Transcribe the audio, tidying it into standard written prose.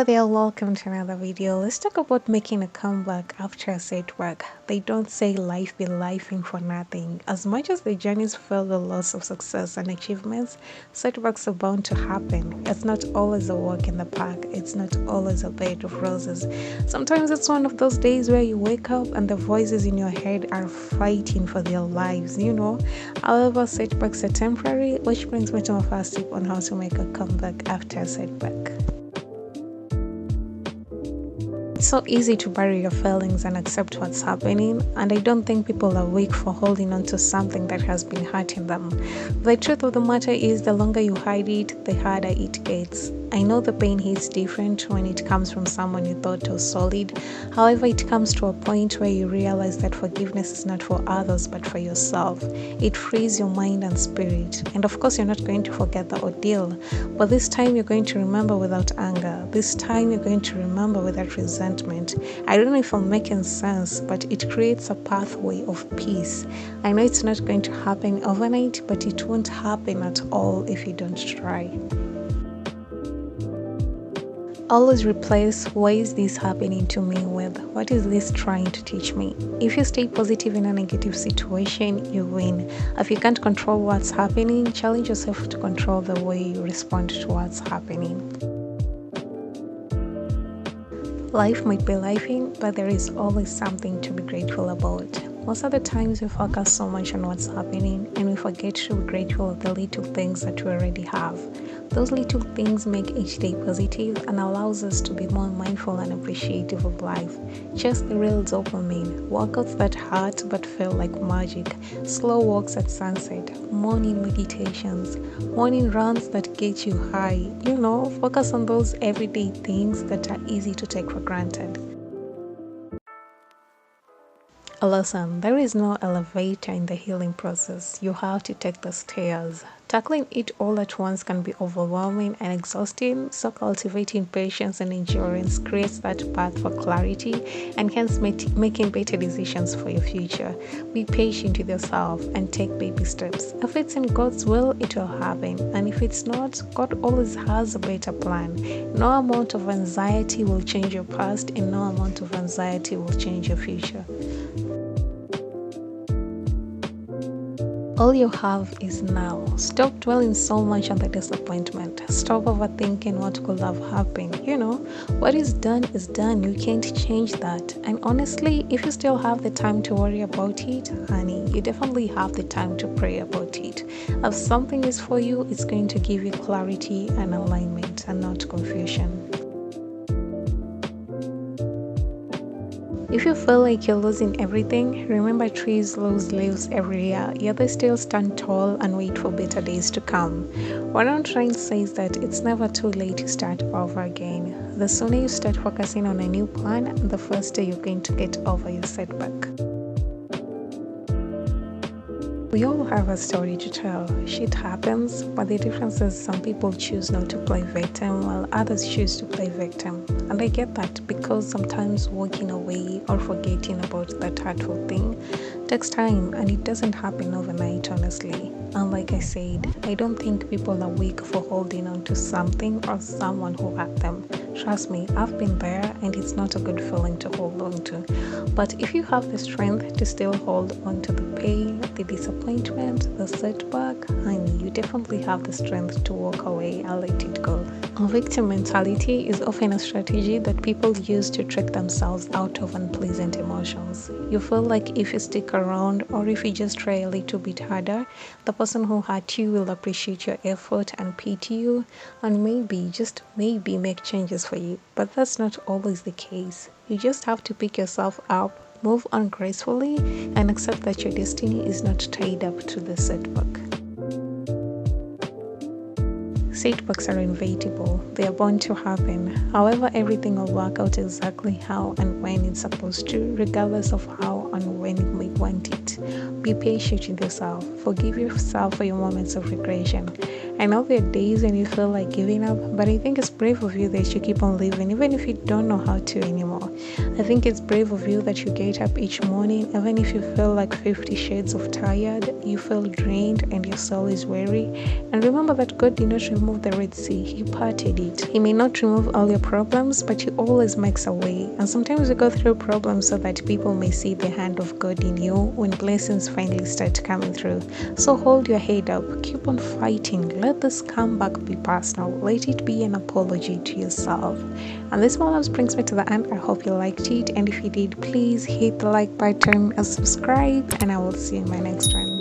Hello there, welcome to another video. Let's talk about making a comeback after a setback. They don't say life be lifing for nothing. As much as the journeys filled with lots of success and achievements, setbacks are bound to happen. It's not always a walk in the park, it's not always a bed of roses. Sometimes it's one of those days where you wake up and the voices in your head are fighting for their lives. However, setbacks are temporary, which brings me to my first tip on how to make a comeback after a setback. It's so easy to bury your feelings and accept what's happening, and I don't think people are weak for holding on to something that has been hurting them. The truth of the matter is, the longer you hide it, the harder it gets. I know the pain hits different when it comes from someone you thought was solid. However, it comes to a point where you realize that forgiveness is not for others but for yourself. It frees your mind and spirit. And of course, you're not going to forget the ordeal, but this time you're going to remember without anger. This time you're going to remember without resentment. I don't know if I'm making sense, but it creates a pathway of peace. I know it's not going to happen overnight, but it won't happen at all if you don't try. Always replace why is this happening to me with what is this trying to teach me. If you stay positive in a negative situation, you win. If you can't control what's happening, challenge yourself to control the way you respond to what's happening. Life might be lifing, but there is always something to be grateful about. Most of the times we focus so much on what's happening and we forget to be grateful of the little things that we already have. Those little things make each day positive and allows us to be more mindful and appreciative of life. Just the real dopamine, workouts that hurt but feel like magic, slow walks at sunset, morning meditations, morning runs that get you high. Focus on those everyday things that are easy to take for granted. Listen, there is no elevator in the healing process. You have to take the stairs. Tackling it all at once can be overwhelming and exhausting, so cultivating patience and endurance creates that path for clarity and hence making better decisions for your future. Be patient with yourself and take baby steps. If it's in God's will, it will happen, and if it's not, God always has a better plan. No amount of anxiety will change your past, and no amount of anxiety will change your future. All you have is now. Stop dwelling so much on the disappointment. Stop overthinking what could have happened. What is done is done. You can't change that. And honestly, if you still have the time to worry about it, honey, you definitely have the time to pray about it. If something is for you, it's going to give you clarity and alignment and not confusion. If you feel like you're losing everything, remember trees lose leaves every year, yet they still stand tall and wait for better days to come. What I'm trying to say is that it's never too late to start over again. The sooner you start focusing on a new plan, the faster you're going to get over your setback. We all have a story to tell. Shit happens, but the difference is some people choose not to play victim while others choose to play victim. And I get that, because sometimes walking away or forgetting about that hurtful thing takes time, and it doesn't happen overnight, honestly. And like I said, I don't think people are weak for holding on to something or someone who hurt them. Trust me, I've been there, and it's not a good feeling to hold on to. But if you have the strength to still hold on to the pain, the disappointment, the setback, honey, you definitely have the strength to walk away and let it go. A victim mentality is often a strategy that people use to trick themselves out of unpleasant emotions. You feel like if you stick around, or if you just try a little bit harder, the person who hurt you will appreciate your effort and pity you, and maybe, just maybe, make changes for you. But that's not always the case. You just have to pick yourself up, move on gracefully, and accept that your destiny is not tied up to the setback. Setbacks are inevitable. They are bound to happen. However, everything will work out exactly how and when it's supposed to, regardless of how on when you may want it. Be patient with yourself. Forgive yourself for your moments of regression. I know there are days when you feel like giving up, but I think it's brave of you that you keep on living even if you don't know how to anymore. I think it's brave of you that you get up each morning even if you feel like 50 shades of tired, you feel drained and your soul is weary. And remember that God did not remove the Red Sea, He parted it. He may not remove all your problems, but He always makes a way. And sometimes we go through problems so that people may see the hand of God in you when blessings finally start coming through. So hold your head up, keep on fighting. Let this comeback be personal. Let it be an apology to yourself. And this one brings me to the end. I hope you liked it. And if you did, please hit the like button and subscribe. And I will see you in my next one.